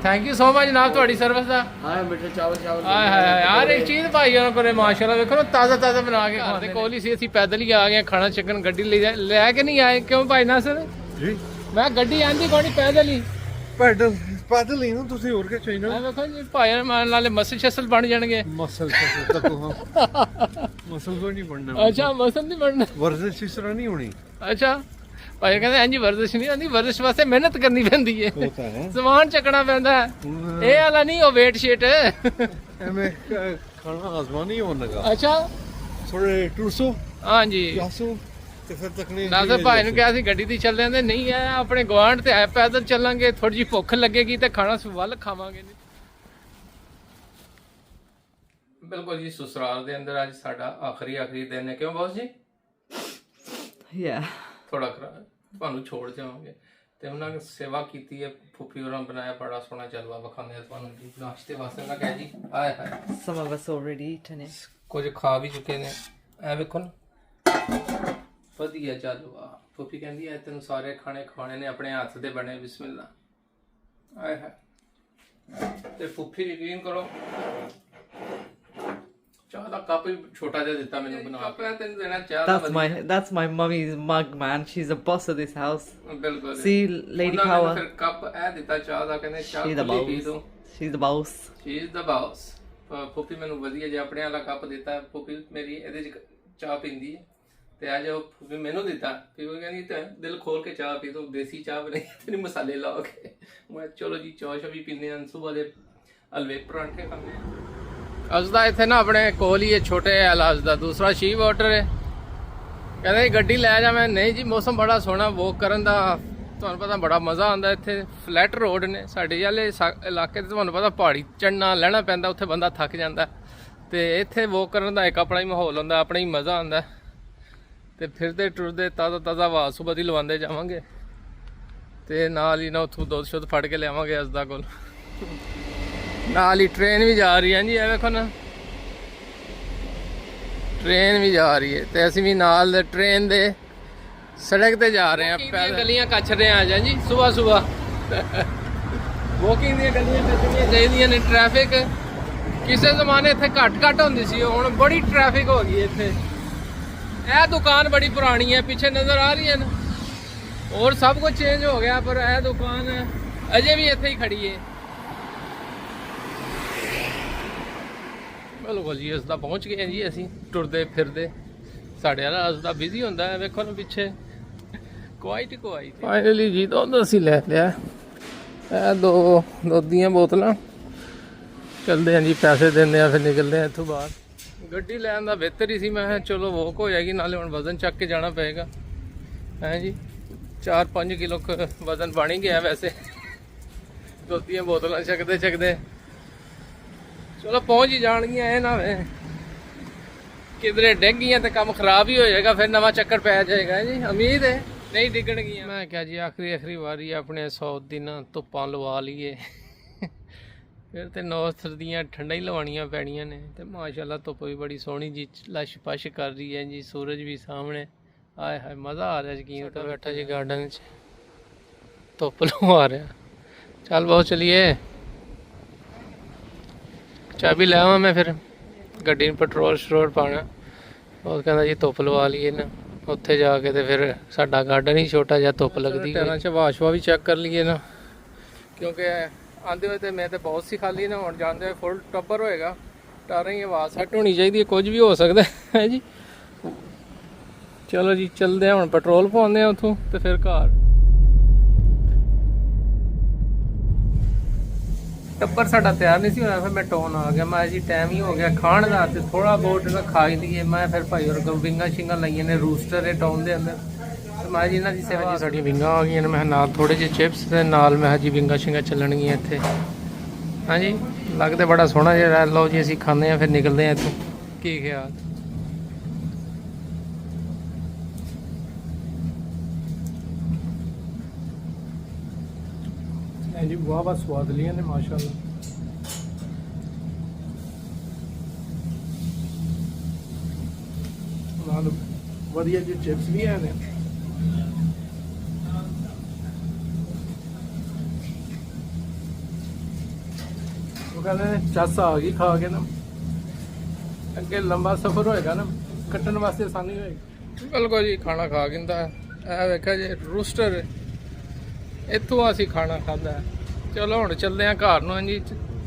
ਥੈਂਕ ਯੂ ਸੋ ਮਚ ਜਨਾਬ ਤੁਹਾਡੀ ਸਰਵਿਸ ਦਾ। ਹਾਂ ਮਿੱਠੇ ਚਾਵਲ ਆਏ ਹਾਏ ਯਾਰ ਇੱਕ ਚੀਜ਼ ਭਾਈ ਉਹਨਾਂ ਕੋਲੇ ਮਾਸ਼ਾਅੱਲਾ ਵੇਖੋ ਨਾ ਤਾਜ਼ਾ ਬਣਾ ਕੇ ਖਾਂਦੇ ਕੋਲ ਹੀ ਸੀ। ਅਸੀਂ ਪੈਦਲ ਹੀ ਆ ਗਏ ਖਾਣਾ ਚੱਕਣ, ਗੱਡੀ ਲੈ ਕੇ ਨਹੀਂ ਆਏ। ਕਿਉਂ ਭਾਈ ਨਾਸਰ ਜੀ ਮੈਂ ਗੱਡੀ ਆਂਦੀ ਕੋਈ ਨਹੀਂ, ਪੈਦਲ ਹੀ। ਪੈਦਲ ਹੀ ਨਾ ਤੁਸੀਂ ਹੋਰ ਕੀ ਚਾਹੀਦਾ? ਆ ਵੇਖੋ ਜੀ ਭਾਈ ਨਾਲੇ ਮਸਲ ਸ਼ਸਲ ਬਣ ਜਾਣਗੇ। ਮਸਲ ਤੱਕ ਮਸਲ ਕੋਈ ਨਹੀਂ ਬਣਨਾ। ਅੱਛਾ ਮਸਲ ਨਹੀਂ ਬਣਨਾ, ਵਰਜ਼ਿਸ਼ ਇਸ ਤਰ੍ਹਾਂ ਨਹੀਂ ਹੋਣੀ। ਅੱਛਾ ਭਾਈ ਕਹਿੰਦੇ ਇੰਜ ਵਰਜ਼ਿਸ਼ ਨਹੀਂ ਆਉਂਦੀ, ਵਰਜ਼ਿਸ਼ ਵਾਸਤੇ ਮਿਹਨਤ ਕਰਨੀ ਪੈਂਦੀ ਹੈ, ਹੋਤਾ ਹੈ ਸਮਾਨ ਚੱਕਣਾ ਪੈਂਦਾ। ਇਹ ਵਾਲਾ ਨਹੀਂ ਉਹ ਵੇਟ ਸ਼ੀਟ। ਐਵੇਂ ਖਾਣਾ ਆਜ਼ਮਾਨੀ ਹੋਣ ਲੱਗਾ। ਅੱਛਾ ਥੋੜੇ 200 ਹਾਂਜੀ ਤੇ ਫਿਰ ਤਕਨੀਕ ਨਾਜ਼ਰ ਭਾਈ ਨੂੰ ਕਿਹਾ ਸੀ ਗੱਡੀ ਤੇ ਚੱਲ ਜਾਂਦੇ, ਨਹੀਂ ਆ ਆਪਣੇ ਗਵਾਂਢ ਤੇ ਆ ਪੈਦਲ ਚੱਲਾਂਗੇ, ਥੋੜੀ ਜਿਹੀ ਭੁੱਖ ਲੱਗੇਗੀ ਤੇ ਖਾਣਾ ਵੱਲ ਖਾਵਾਂਗੇ। ਬਿਲਕੁਲ ਜੀ ਸਸੁਰਾਲ ਦੇ ਅੰਦਰ ਅੱਜ ਸਾਡਾ ਆਖਰੀ ਦਿਨ ਹੈ। ਕਿਉਂ ਬੌਸ ਜੀ? ਥੋੜਾ ਤੁਹਾਨੂੰ ਛੋੜ ਜਾਵਾਂਗੇ ਤੇ ਉਹਨਾਂ ਨੇ ਸੇਵਾ ਕੀਤੀ ਹੈ। ਫੁੱਫੀ ਹੋਰਾਂ ਬਣਾਇਆ ਬੜਾ ਸੋਹਣਾ ਜਲਵਾ ਵਿਖਾਉਂਦੇ ਆ ਤੁਹਾਨੂੰ ਜੀ ਨਾਸ਼ਤੇ ਵਾਸਤੇ। ਉਹਨਾਂ ਕਹਿ ਜੀ ਆਏ ਹਾਏ Some of us already eaten it. ਕੁਝ ਖਾ ਵੀ ਚੁੱਕੇ ਨੇ। ਐ ਵੇਖੋ ਨਾ ਵਧੀਆ ਜਲਵਾ। ਫੁੱਫੀ ਕਹਿੰਦੀ ਐ ਤੈਨੂੰ ਸਾਰੇ ਖਾਣੇ ਖਾਣੇ ਨੇ ਆਪਣੇ ਹੱਥ ਦੇ ਬਣੇ। ਬਿਸਮਿਲ੍ਲਾ। ਆਏ ਹਾਏ ਤੇ ਫੁੱਫੀ ਯਕੀਨ ਕਰੋ ਚਾਹ ਦਾ ਕੱਪ ਵੀ ਛੋਟਾ ਜਿਹਾ ਦਿੱਤਾ ਮੈਨੂੰ ਬਣਾ ਕੇ। ਤੈਨੂੰ ਦੇਣਾ ਚਾਹ ਦਾ That's my mummy's mug, man. She's the boss of this house. ਬਿਲਕੁਲ। See, Lady Power. ਫਿਰ ਕੱਪ ਇਹ ਦਿੱਤਾ ਚਾਹ ਦਾ, ਕਹਿੰਦੇ ਚਾਹ She's the ਪੀ ਦੋ। boss. She's the boss. She is the boss. ਫੁੱਫੀ ਮੈਨੂੰ ਵਧੀਆ ਜਿਹਾ ਆਪਣੇ ਵਾਲਾ ਕੱਪ ਦਿੱਤਾ। ਫੁੱਫੀ ਮੇਰੀ ਇਹਦੇ ਚ ਚਾਹ ਪੀਂਦੀ ਹੈ ਤੇ ਅੱਜ ਉਹ ਫੁੱਫੀ ਮੈਨੂੰ ਦਿੱਤਾ। ਫਿਰ ਉਹ ਕਹਿੰਦੀ ਤੇ ਦਿਲ ਖੋਲ ਕੇ ਚਾਹ ਪੀ ਦੋ, ਦੇਸੀ ਚਾਹ ਬਣਾਈ ਤੇਰੀ ਮਸਾਲੇ ਲਾ ਕੇ। ਮੈਂ ਚਲੋ ਜੀ ਚਾਹ ਵੀ ਪੀਂਦੇ ਹਾਂ, ਸੁਬਹ ਦੇ ਹਲਵੇ ਪਰਾਂਠੇ ਖਾਂਦੇ ਹਾਂ। ਅੱਜ ਦਾ ਇੱਥੇ ਨਾ ਆਪਣੇ ਕੋਲ ਹੀ ਛੋਟੇ ਇਲਾਜ ਦਾ ਦੂਸਰਾ ਸ਼ੀ ਵਾਟਰ ਹੈ। ਕਹਿੰਦੇ ਗੱਡੀ ਲੈ ਜਾਵੇਂ, ਨਹੀਂ ਜੀ ਮੌਸਮ ਬੜਾ ਸੋਹਣਾ ਵੋਕ ਕਰਨ ਦਾ, ਤੁਹਾਨੂੰ ਪਤਾ ਬੜਾ ਮਜ਼ਾ ਆਉਂਦਾ। ਇੱਥੇ ਫਲੈਟ ਰੋਡ ਨੇ ਸਾਡੇ ਵਾਲੇ ਇਲਾਕੇ ਤੇ, ਤੁਹਾਨੂੰ ਪਤਾ ਪਹਾੜੀ ਚੜ੍ਹਨਾ ਲੈਣਾ ਪੈਂਦਾ, ਉੱਥੇ ਬੰਦਾ ਥੱਕ ਜਾਂਦਾ। ਤੇ ਇੱਥੇ ਵੋਕ ਕਰਨ ਦਾ ਇੱਕ ਆਪਣਾ ਹੀ ਮਾਹੌਲ ਹੁੰਦਾ, ਆਪਣਾ ਹੀ ਮਜ਼ਾ ਆਉਂਦਾ। ਤੇ ਫਿਰਦੇ ਟੁਰਦੇ ਤਾਜ਼ਾ ਹਵਾ ਸੁਬਹ ਦੀ ਲਵਾਉਂਦੇ ਜਾਵਾਂਗੇ ਤੇ ਨਾਲ ਹੀ ਨਾ ਉੱਥੋਂ ਦੁੱਧ ਸ਼ੁੱਧ ਫੜ ਕੇ ਲਿਆਵਾਂਗੇ ਅਸਦਾ ਕੋਲ। ਨਾਲ ਹੀ ਟ੍ਰੇਨ ਵੀ ਜਾ ਰਹੀ ਹੈ ਜੀ, ਇਹ ਵੇਖੋ ਨਾ ਟ੍ਰੇਨ ਵੀ ਜਾ ਰਹੀ ਹੈ ਤੇ ਅਸੀਂ ਵੀ ਨਾਲ ਟ੍ਰੇਨ ਦੇ ਸੜਕ ਤੇ ਜਾ ਰਹੇ ਹਾਂ। ਪੈਦਲ ਗਲੀਆਂ ਕੱਛ ਰਹੇ ਆ ਜੀ ਸੁਬਹ ਵੋਕਿੰਗ ਦੀਆਂ ਗਲੀਆਂ ਕੱਛਣੀਆਂ ਚਾਹੀਦੀਆਂ ਨੇ। ਟ੍ਰੈਫਿਕ ਕਿਸੇ ਜ਼ਮਾਨੇ ਇੱਥੇ ਘੱਟ ਹੁੰਦੀ ਸੀ, ਹੁਣ ਬੜੀ ਟ੍ਰੈਫਿਕ ਹੋ ਗਈ ਇੱਥੇ। ਇਹ ਦੁਕਾਨ ਬੜੀ ਪੁਰਾਣੀ ਹੈ, ਪਿੱਛੇ ਨਜ਼ਰ ਆ ਰਹੀ ਹੈ ਨਾ, ਹੋਰ ਸਭ ਕੁਝ ਚੇਂਜ ਹੋ ਗਿਆ ਪਰ ਇਹ ਦੁਕਾਨ ਅਜੇ ਵੀ ਇੱਥੇ ਹੀ ਖੜੀ ਹੈ। ਬਿਲਕੁਲ ਜੀ ਅਸਦਾ ਪਹੁੰਚ ਗਏ ਜੀ ਅਸੀਂ ਟੁਰਦੇ ਫਿਰਦੇ ਸਾਡੇ ਵਾਲਾ ਅਸਦਾ ਬਿਜ਼ੀ ਹੁੰਦਾ ਹੈ ਵੇਖੋ ਨਾ ਪਿੱਛੇ ਕੁਆਇਟ ਫਾਈਨਲੀ ਜੀ ਦੁੱਧ ਅਸੀਂ ਲੈ ਲਿਆ ਇਹ 2 ਦੁੱਧ ਦੀਆਂ ਬੋਤਲਾਂ ਚਲਦੇ ਹਾਂ ਜੀ ਪੈਸੇ ਦਿੰਦੇ ਆ ਫਿਰ ਨਿਕਲਦੇ ਆ ਇੱਥੋਂ ਬਾਹਰ ਗੱਡੀ ਲੈਣ ਦਾ ਬਿਹਤਰ ਹੀ ਸੀ ਮੈਂ ਕਿਹਾ ਚਲੋ ਵੋਕ ਹੋ ਜਾਏਗੀ ਨਾਲੇ ਹੁਣ ਵਜ਼ਨ ਚੱਕ ਕੇ ਜਾਣਾ ਪਏਗਾ ਹੈ ਜੀ 4-5 ਕਿਲੋ ਵਜ਼ਨ ਬਣ ਹੀ ਗਿਆ ਵੈਸੇ ਦੁੱਧ ਦੀਆਂ ਬੋਤਲਾਂ ਚੱਕਦੇ ਚਲੋ ਪਹੁੰਚ ਹੀ ਜਾਣਗੀਆਂ ਇਹ ਨਾ ਵੇ ਕਿਧਰੇ ਡਿੱਗ ਗਈਆਂ ਤੇ ਕੰਮ ਖਰਾਬ ਹੀ ਹੋ ਜਾਏਗਾ ਫਿਰ ਨਵਾਂ ਚੱਕਰ ਪੈ ਜਾਏਗਾ ਜੀ ਉਮੀਦ ਹੈ ਨਹੀਂ ਡਿੱਗਣਗੀਆਂ ਮੈਂ ਕਿਹਾ ਜੀ ਆਖਰੀ ਵਾਰੀ ਆਪਣੇ 100 ਦਿਨਾਂ ਧੁੱਪਾਂ ਲਵਾ ਲਈਏ ਫਿਰ ਤੇ ਨੌਰਥ ਦੀਆਂ ਠੰਡਾ ਹੀ ਲਵਾਉਣੀਆਂ ਪੈਣੀਆਂ ਨੇ ਤੇ ਮਾਸ਼ਾਅੱਲਾ ਧੁੱਪ ਵੀ ਬੜੀ ਸੋਹਣੀ ਜੀ ਲਸ਼ ਪਸ਼ ਕਰ ਰਹੀ ਹੈ ਜੀ ਸੂਰਜ ਵੀ ਸਾਹਮਣੇ ਆਏ ਹਾਏ ਮਜ਼ਾ ਆ ਰਿਹਾ ਯਕੀਨ ਤਾਂ ਬੈਠਾ ਜੀ ਗਾਰਡਨ 'ਚ ਧੁੱਪ ਲਵਾ ਰਿਹਾ ਚੱਲ ਬਹੁਤ ਚਲੀਏ ਚਾਬੀ ਲੈ ਆਵਾਂ ਮੈਂ ਫਿਰ ਗੱਡੀ ਨੂੰ ਪੈਟਰੋਲ ਸ਼ਰੋਰ ਪਾਉਣਾ ਉਹ ਕਹਿੰਦਾ ਜੀ ਧੁੱਪ ਲਵਾ ਲਈਏ ਨਾ ਉੱਥੇ ਜਾ ਕੇ ਤੇ ਫਿਰ ਸਾਡਾ ਗਾਰਡਨ ਹੀ ਛੋਟਾ ਜਿਹਾ ਧੁੱਪ ਲੱਗਦੀ ਟਾਇਰਾਂ 'ਚ ਵਾਸ਼ਵਾ ਵੀ ਚੈੱਕ ਕਰ ਲਈਏ ਨਾ ਕਿਉਂਕਿ ਆਉਂਦੇ ਹੋਏ ਤੇ ਮੈਂ ਤੇ ਬਹੁਤ ਸੀ ਖਾਲੀ ਨਾ ਹੁਣ ਜਾਂਦੇ ਹੋਏ ਫੁੱਲ ਟੱਬਰ ਹੋਏਗਾ ਟਾਰਾਂ ਹੀ ਆਵਾਜ਼ ਸੈੱਟ ਹੋਣੀ ਚਾਹੀਦੀ ਹੈ ਕੁਝ ਵੀ ਹੋ ਸਕਦਾ ਹੈ ਜੀ ਚਲੋ ਜੀ ਚੱਲਦੇ ਹਾਂ ਹੁਣ ਪੈਟਰੋਲ ਪਾਉਂਦੇ ਆ ਉੱਥੋਂ ਤੇ ਫਿਰ ਘਰ ਟੱਬਰ ਸਾਡਾ ਤਿਆਰ ਨਹੀਂ ਸੀ ਹੋਇਆ ਫਿਰ ਮੈਂ ਟੋਨ ਆ ਗਿਆ ਮੈਂ ਜੀ ਟਾਈਮ ਹੀ ਹੋ ਗਿਆ ਖਾਣ ਦਾ ਤੇ ਥੋੜਾ ਬਹੁਤ ਨਾ ਖਾ ਹੀ ਲਈਏ ਮੈਂ ਫਿਰ ਭਾਈ ਹੋਰ ਵਿੰਗਾ ਸ਼ਿੰਗਾ ਲਾਈਆਂ ਨੇ ਰੂਸਟਰ ਇਹ ਟਾਊਨ ਦੇ ਅੰਦਰ ਤੇ ਮੈਂ ਜੀ ਇਹਨਾਂ ਦੀ ਸੇਵਾ ਜੀ ਸਾਡੀਆਂ ਵਿੰਗਾ ਆ ਗਈਆਂ ਨੇ ਮੈਂ ਨਾਲ ਥੋੜੇ ਜਿਹੇ ਚਿਪਸ ਤੇ ਨਾਲ ਮੈਂ ਜੀ ਵਿੰਗਾ ਸ਼ਿੰਗਾ ਚੱਲਣਗੀਆਂ ਇੱਥੇ ਹਾਂਜੀ ਲੱਗਦੇ ਬੜਾ ਸੋਹਣਾ ਜਿਹਾ ਲਓ ਜੀ ਅਸੀਂ ਖਾਂਦੇ ਆ ਫਿਰ ਨਿਕਲਦੇ ਆ ਇੱਥੋਂ ਕੀ ਖਿਆਲ जी वाह स्वाद लिया ने माशाल्लाह वधिया जी चिप्स भी है ने वो कहते हैं चस आ गई खा के ना अगे लंबा सफर होएगा ना कट्टन वास्ते आसानी होएगी बिल्कुल जी खाना खा गिंदा है देखा जी रूस्टर ਇੱਥੋਂ ਅਸੀਂ ਖਾਣਾ ਖਾਧਾ ਚਲੋ ਹੁਣ ਚੱਲਦੇ ਆ ਘਰ ਨੂੰ ਜੀ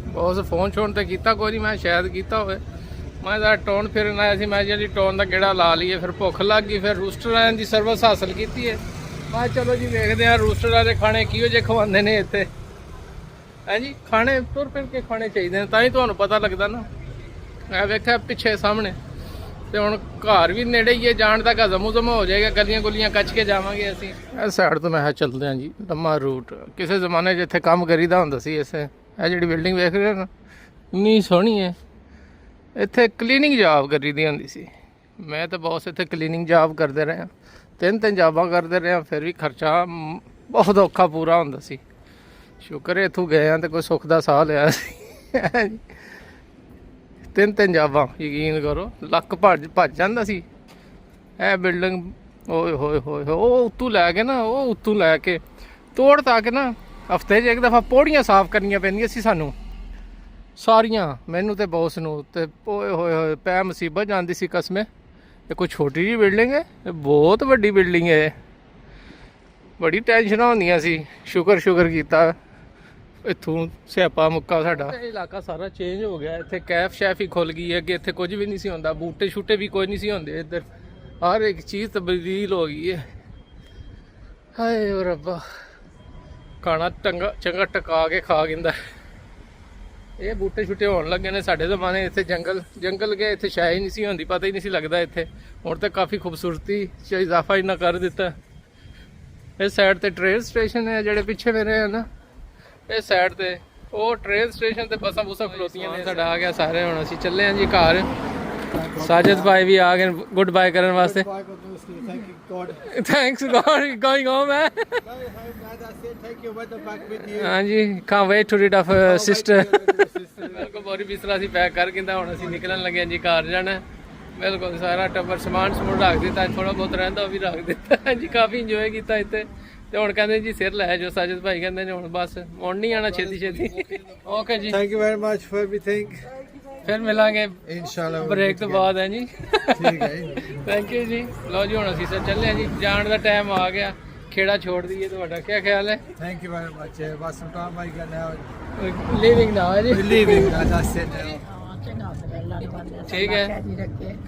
ਬਹੁਤ ਫੋਨ ਛੋਣ ਤੇ ਕੀਤਾ ਕੋਈ ਨਹੀਂ ਮੈਂ ਸ਼ਾਇਦ ਕੀਤਾ ਹੋਵੇ ਮੈਂ ਤਾਂ ਟੌਨ ਫਿਰਨ ਆਇਆ ਸੀ ਮੈਂ ਜਿਹੜੀ ਟੌਨ ਦਾ ਗੇੜਾ ਲਾ ਲਈਏ ਫਿਰ ਭੁੱਖ ਲੱਗ ਗਈ ਫਿਰ ਰੂਸਟਰਾਂ ਦੀ ਸਰਵਿਸ ਹਾਸਲ ਕੀਤੀ ਹੈ ਮੈਂ ਚਲੋ ਜੀ ਵੇਖਦੇ ਆ ਰੂਸਟਰਾਂ ਦੇ ਖਾਣੇ ਕਿਹੋ ਜਿਹੇ ਖਵਾਉਂਦੇ ਨੇ ਇੱਥੇ ਹੈ ਜੀ ਖਾਣੇ ਤੁਰ ਫਿਰ ਕੇ ਖਾਣੇ ਚਾਹੀਦੇ ਨੇ ਤਾਂ ਹੀ ਤੁਹਾਨੂੰ ਪਤਾ ਲੱਗਦਾ ਨਾ ਮੈਂ ਵੇਖਿਆ ਪਿੱਛੇ ਸਾਹਮਣੇ ਤੇ ਹੁਣ ਘਰ ਵੀ ਨੇੜੇ ਹੀ ਹੈ ਜਾਣ ਦਾ ਹਜ਼ਮ ਉਜ਼ਮ ਹੋ ਜਾਏਗਾ ਗਲੀਆਂ ਗੁਲੀਆਂ ਕੱਚ ਕੇ ਜਾਵਾਂਗੇ ਅਸੀਂ ਇਸ ਸਾਈਡ ਤੋਂ ਮੈਂ ਕਿਹਾ ਚੱਲਦੇ ਹਾਂ ਜੀ ਲੰਮਾ ਰੂਟ ਕਿਸੇ ਜ਼ਮਾਨੇ 'ਚ ਇੱਥੇ ਕੰਮ ਕਰੀਦਾ ਹੁੰਦਾ ਸੀ ਇਸੇ ਇਹ ਜਿਹੜੀ ਬਿਲਡਿੰਗ ਵੇਖ ਰਹੇ ਹੋ ਨਾ ਇੰਨੀ ਸੋਹਣੀ ਹੈ ਇੱਥੇ ਕਲੀਨਿੰਗ ਜੌਬ ਕਰੀਦੀ ਹੁੰਦੀ ਸੀ ਮੈਂ ਤਾਂ ਬਹੁਤ ਇੱਥੇ ਕਲੀਨਿੰਗ ਜੌਬ ਕਰਦੇ ਰਹੇ 3 ਜੌਬਾਂ ਕਰਦੇ ਰਹੇ ਫਿਰ ਵੀ ਖਰਚਾ ਬਹੁਤ ਔਖਾ ਪੂਰਾ ਹੁੰਦਾ ਸੀ ਸ਼ੁਕਰ ਹੈ ਇੱਥੋਂ ਗਏ ਆ ਤੇ ਕੋਈ ਸੁੱਖ ਦਾ ਸਾਹ ਲਿਆ ਸੀ 3 ਜੌਬਾਂ ਯਕੀਨ ਕਰੋ ਲੱਕ ਭੱਜ ਜਾਂਦਾ ਸੀ ਇਹ ਬਿਲਡਿੰਗ ਓਏ ਹੋਏ ਉਹ ਉੱਤੋਂ ਲੈ ਕੇ ਨਾ ਉਹ ਉੱਤੋਂ ਲੈ ਕੇ ਤੋੜ ਤਾ ਕੇ ਨਾ ਹਫਤੇ 'ਚ ਇੱਕ ਦਫਾ ਪੌੜੀਆਂ ਸਾਫ਼ ਕਰਨੀਆਂ ਪੈਂਦੀਆਂ ਸੀ ਸਾਨੂੰ ਸਾਰੀਆਂ ਮੈਨੂੰ ਤੇ ਬੌਸ ਨੂੰ ਤੇ ਓਏ ਹੋਏ ਪੈ ਮੁਸੀਬਤ ਜਾਂਦੀ ਸੀ ਕਸਮੇ ਇਹ ਕੋਈ ਛੋਟੀ ਜਿਹੀ ਬਿਲਡਿੰਗ ਹੈ ਇਹ ਬਹੁਤ ਵੱਡੀ ਬਿਲਡਿੰਗ ਹੈ ਬੜੀ ਟੈਨਸ਼ਨਾਂ ਹੁੰਦੀਆਂ ਸੀ ਸ਼ੁਕਰ ਕੀਤਾ ਇੱਥੋਂ ਸਿਆਪਾ ਮੁੱਕਾ ਸਾਡਾ ਇਲਾਕਾ ਸਾਰਾ ਚੇਂਜ ਹੋ ਗਿਆ ਇੱਥੇ ਕੈਫ ਸ਼ੈਫ ਹੀ ਖੁੱਲ ਗਈ ਹੈ ਅੱਗੇ ਇੱਥੇ ਕੁਝ ਵੀ ਨਹੀਂ ਸੀ ਹੁੰਦਾ ਬੂਟੇ ਛੂਟੇ ਵੀ ਕੋਈ ਨਹੀਂ ਸੀ ਹੁੰਦੇ ਇੱਧਰ ਹਰ ਇੱਕ ਚੀਜ਼ ਤਬਦੀਲ ਹੋ ਗਈ ਹੈ ਹਾਏ ਓ ਰੱਬਾ ਖਾਣਾ ਚੰਗਾ ਟਕਾ ਕੇ ਖਾ ਗਿੰਦਾ ਇਹ ਬੂਟੇ ਛੂਟੇ ਹੋਣ ਲੱਗੇ ਨੇ ਸਾਡੇ ਜ਼ਮਾਨੇ ਇੱਥੇ ਜੰਗਲ ਗਏ ਇੱਥੇ ਸ਼ਾਇਦ ਨਹੀਂ ਸੀ ਹੁੰਦੀ ਪਤਾ ਹੀ ਨਹੀਂ ਸੀ ਲੱਗਦਾ ਇੱਥੇ ਹੁਣ ਤਾਂ ਕਾਫੀ ਖੂਬਸੂਰਤੀ 'ਚ ਇਜ਼ਾਫਾ ਇੰਨਾ ਕਰ ਦਿੱਤਾ ਇਸ ਸਾਈਡ ਤੇ ਟ੍ਰੇਨ ਸਟੇਸ਼ਨ ਹੈ ਜਿਹੜੇ ਪਿੱਛੇ ਮੇਰੇ ਹੈ ਨਾ ਇਸ ਸਾਈਡ ਤੇ ਉਹ ਟ੍ਰੇਨ ਸਟੇਸ਼ਨ ਤੇ ਬੱਸਾਂ ਬੁੱਸਾਂ ਖਲੋਤੀਆਂ ਨੇ ਸਾਡਾ ਆ ਗਿਆ ਸਾਰੇ ਹੁਣ ਅਸੀਂ ਚੱਲੇ ਹਾਂ ਜੀ ਘਰ ਸਾਜਦ ਭਾਈ ਵੀ ਆ ਗਏ ਗੁੱਡ ਬਾਏ ਕਰਨ ਵਾਸਤੇ ਥੈਂਕਸ ਗॉड ਗੋਇੰਗ ਹੋਮ ਹੈ ਹਾਂਜੀ can't wait to read of sister ਬਿਲਕੁਲ ਬੋਰੀ ਬਿਸਤਰਾ ਅਸੀਂ ਪੈਕ ਕਰ ਕਿੰਦਾ ਹੁਣ ਅਸੀਂ ਨਿਕਲਣ ਲੱਗੇ ਹਾਂ ਜੀ ਘਰ ਜਾਣਾ ਬਿਲਕੁਲ ਸਾਰਾ ਟੱਬਰ ਸਮਾਨ ਰੱਖ ਦਿੱਤਾ ਥੋੜਾ ਬਹੁਤ ਰਹਿੰਦਾ ਉਹ ਵੀ ਰੱਖ ਦਿੱਤਾ ਜੀ ਕਾਫੀ ਇੰਜੋਏ ਕੀਤਾ ਇੱਥੇ ਤੇ ਹੁਣ ਕਹਿੰਦੇ ਜੀ ਸਿਰ ਲੈ ਜੋ ਸਾਜਦ ਭਾਈ ਕਹਿੰਦੇ ਨੇ ਹੁਣ ਬਸ ਹੁਣ ਨਹੀਂ ਆਣਾ ਛੇਤੀ ਓਕੇ ਜੀ thank you very much for everything ਫਿਰ ਮਿਲਾਂਗੇ ਇਨਸ਼ਾਅੱਲਾ ਬ੍ਰੇਕ ਤੋਂ ਬਾਅਦ ਹੈ ਜੀ ਠੀਕ ਹੈ ਥੈਂਕ ਯੂ ਜੀ ਲਓ ਜੀ ਹੁਣ ਅਸੀਂ ਸਰ ਚੱਲੇ ਹਾਂ ਜੀ ਜਾਣ ਦਾ ਟਾਈਮ ਆ ਗਿਆ ਖੇੜਾ ਛੋੜ ਦਈਏ ਤੁਹਾਡਾ ਕੀ ਖਿਆਲ ਹੈ ਥੈਂਕ ਯੂ ਵੈਰੀ ਮਚ ਬਸ ਟਾਈਮ ਆਈ ਗਿਆ ਨਾਓ ਲੀਵਿੰਗ ਨਾਓ ਜੀ ਲੀਵਿੰਗ ਦੈਟਸ ਇਟ ठीक है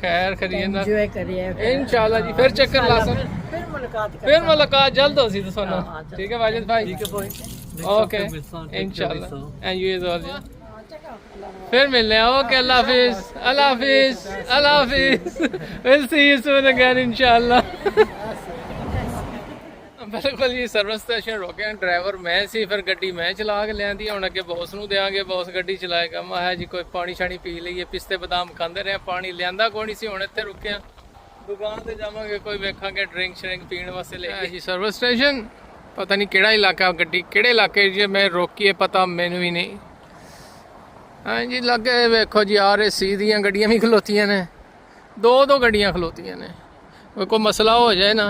खैर करिए ना एंजॉय करिए इंशाल्लाह जी फिर चक्कर ला सन फिर मुलाकात जल्द हो सी तो सोना ठीक है वाजिद भाई ओके इंशाल्लाह एंड यू इज ऑल फिर मिलने हैं okay Allah Hafiz Allah Hafiz Allah Hafiz will see you soon again इंशाल्लाह बिल्कुल जी सर्विस स्टेशन रोके ड्राइवर मैं सी फिर गड्डी मैं चला के लियांदी हुण अगे बॉस नूं देंगे बॉस गड्डी चलाएगा मैं है जी कोई पानी शानी पी लईए पिस्ते बादाम खांदे रहे पानी लियांदा कोई नहीं सी हुण इत्थे रुके दुकान ते जावांगे कोई वेखांगे ड्रिंक श्रिंक पीण वास्ते ले जी सर्विस स्टेशन पता नहीं केड़ा इलाका गड्डी केड़े इलाके च मैं रोकी है पता मैनूं भी नहीं हाँ जी लगे वेखो जी आ रहे सी दियां गड्डियां भी खलोतियां ने दो गड्डियां खलोतियां ने कोई मसला हो जाए ना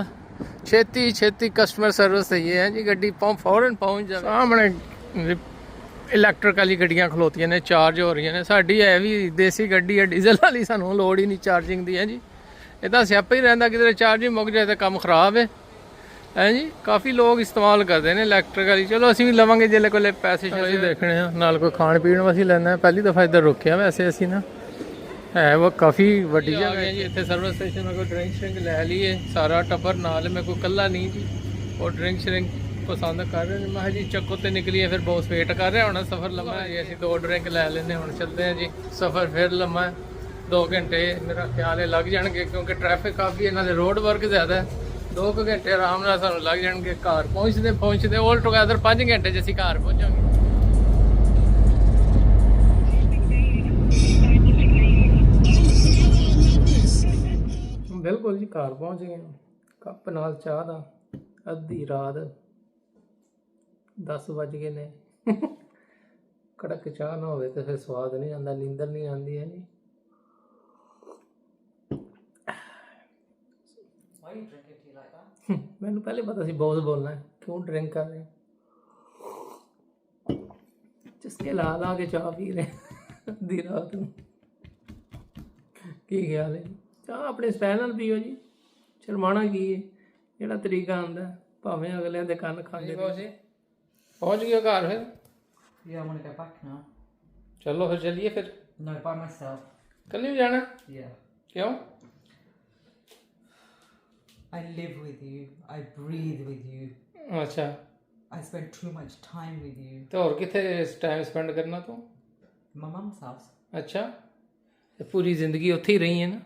छेती छेती कस्टमर सर्विस है ये है जी गड्डी फौरन पहुंच जाए सामने इलैक्ट्रिक वाली गड्डियां खलोतियां ने चार्ज हो रही ने साडी है भी देसी गड्डी है डीजल वाली सानू लोड़ ही नहीं चार्जिंग दी है जी ये तो स्यापा ही रहिंदा किधरे चार्ज ही मुक जाए तो काम खराब है जी काफ़ी लोग इस्तेमाल करते हैं इलैक्ट्रिक वाली चलो असीं भी लवांगे जिसले कोई पैसे शैसे देखने नाल कोई खाण पीण वास्ते लेना है पहली दफ़ा इधर रुके वैसे असीं ना है वो काफ़ी वड्डी जगह है जी इतने सर्विस स्टेशन में कोई ड्रिंक श्रिंक ले लिए सारा टब्बर नाल मैं कोई कल्ला नहीं जी और ड्रिंक श्रिंक पसंद कर रहे हैं मैं जी चक्को ते निकली है फिर बॉस वेट कर रहे होना सफ़र लम्मा है जी असीं 2 ड्रिंक लै लेने हुण चलते हैं जी सफ़र फिर लम्मा है 2 घंटे मेरा ख्याल है लग जाएंगे क्योंकि ट्रैफिक काफ़ी है नाले रोड वर्क ज़्यादा है 2 घंटे आराम नाल सानूं लग जाएंगे घर पहुँचते ऑल टुगैदर 5 घंटे च असीं घर पहुँचांगे बिल्कुल जी घर पहुँच गए कप नाल चाह दा अद्धी रात 10 बज गए ने कड़क चाह ना होवे तो फिर स्वाद नहीं आंदा नींदर नहीं आंदी है जी मैनू पहले पता सी बॉस बोलना है क्यों ड्रिंक कर रहे चस्के ला ला के चाह पी रहे अद्धी रात नूं की ख्याल है चाह अपने स्टाइल नाल पीओ जी शर्माना की है ਜਿਹੜਾ तरीका आंदा भावें अगले दे कंन खांदे पहुंच गए घर फिर Yeah, I want to go back now. चलो फिर चलिए फिर No, by myself. कल भी जाना Yeah. क्यों I live with you. I breathe with you. अच्छा I spend too much time with you. तो और किथे टाइम स्पेंड करना तू My mum's house. अच्छा ते पूरी जिंदगी उत्थे ही रही है ना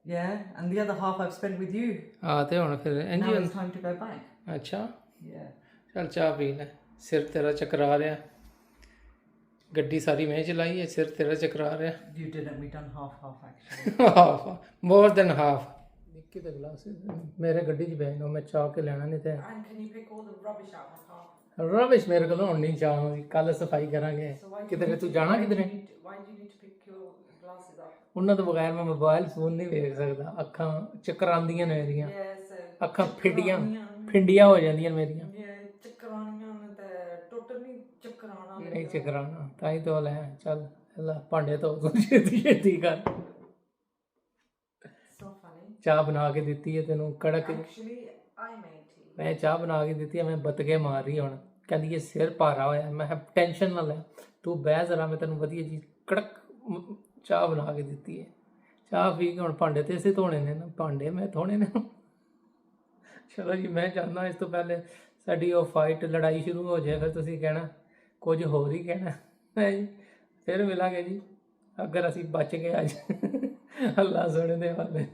Yeah, and the other half I've spent with you. हाँ तो हुण फिर Now इंज it's time to go back. अच्छा Yeah. चल चाह पी ले सिर तेरा चकरा रहा गड्डी सारी मैं चलाई है सिर तेरा चकरा रहा You didn't. We done half actually. Half more than half Nikki तो गिलास मेरे गड्डी च बैठो मैं चाह के लेना नहीं थे And can you pick all the rubbish out my car? Rubbish मेरे को हुण नहीं चाह कल सफाई करांगे किधरे तू जाना किधरे Why do you need to pick your glasses up? ਉਹਨਾਂ ਤੋਂ ਬਗੈਰ ਮੈਂ ਮੋਬਾਈਲ ਫੋਨ ਨਹੀਂ ਵੇਖ ਸਕਦਾ ਅੱਖਾਂ ਚੱਕਰਾਂਦੀਆਂ ਨੇ ਮੇਰੀਆਂ Yeah, so. ਅੱਖਾਂ ਫਿੰਡੀਆਂ ਹੋ ਜਾਂਦੀਆਂ ਮੇਰੀਆਂ Yeah, ਚੱਕਰਾਣੀਆਂ ਨੇ ਤੇ ਟੁੱਟ ਨਹੀਂ ਚੱਕਰਾਣਾ ਨਹੀਂ ਚੱਕਰਾਣਾ ਤਾਂ ਹੀ ਤੋਂ ਲੈ ਚੱਲ ਅੱਲਾ ਭਾਂਡੇ ਤੋਂ ਛੇਤੀ ਛੇਤੀ ਕਰ So funny. ਚਾਹ ਬਣਾ ਕੇ ਦਿੱਤੀ ਹੈ ਤੈਨੂੰ ਕੜਕ Actually, I made tea. ਮੈਂ ਚਾਹ ਬਣਾ ਕੇ ਦਿੱਤੀ ਹੈ ਮੈਂ ਬਤਕੇ ਮਾਰ ਰਹੀ ਹੁਣ ਕਹਿੰਦੀ ਇਹ ਸਿਰ ਭਾਰਾ ਹੋਇਆ ਮੈਂ ਟੈਨਸ਼ਨ ਨਾ ਲੈ ਤੂੰ ਬਹਿ ਜ਼ਰਾ ਮੈਂ ਤੈਨੂੰ ਵਧੀਆ ਜੀ ਕੜਕ ਚਾਹ ਬਣਾ ਕੇ ਦਿੱਤੀ ਹੈ ਚਾਹ ਪੀ ਕੇ ਹੁਣ ਭਾਂਡੇ ਤੇ ਅਸੀਂ ਧੋਣੇ ਨੇ ਨਾ ਭਾਂਡੇ ਮੈਂ ਧੋਣੇ ਨੇ ਚਲੋ ਜੀ ਮੈਂ ਚਾਹੁੰਦਾ ਇਸ ਤੋਂ ਪਹਿਲੇ ਸਾਡੀ ਉਹ ਫਾਈਟ ਲੜਾਈ ਸ਼ੁਰੂ ਹੋ ਜਾਏ ਫਿਰ ਤੁਸੀਂ ਕਹਿਣਾ ਕੁਝ ਹੋਰ ਹੀ ਕਹਿਣਾ ਹੈ ਜੀ ਫਿਰ ਮਿਲਾਂਗੇ ਜੀ ਅਗਰ ਅਸੀਂ ਬਚ ਗਏ ਅੱਜ ਅੱਲਾ ਸੁਣੇ ਦੇ ਵਾਲੇ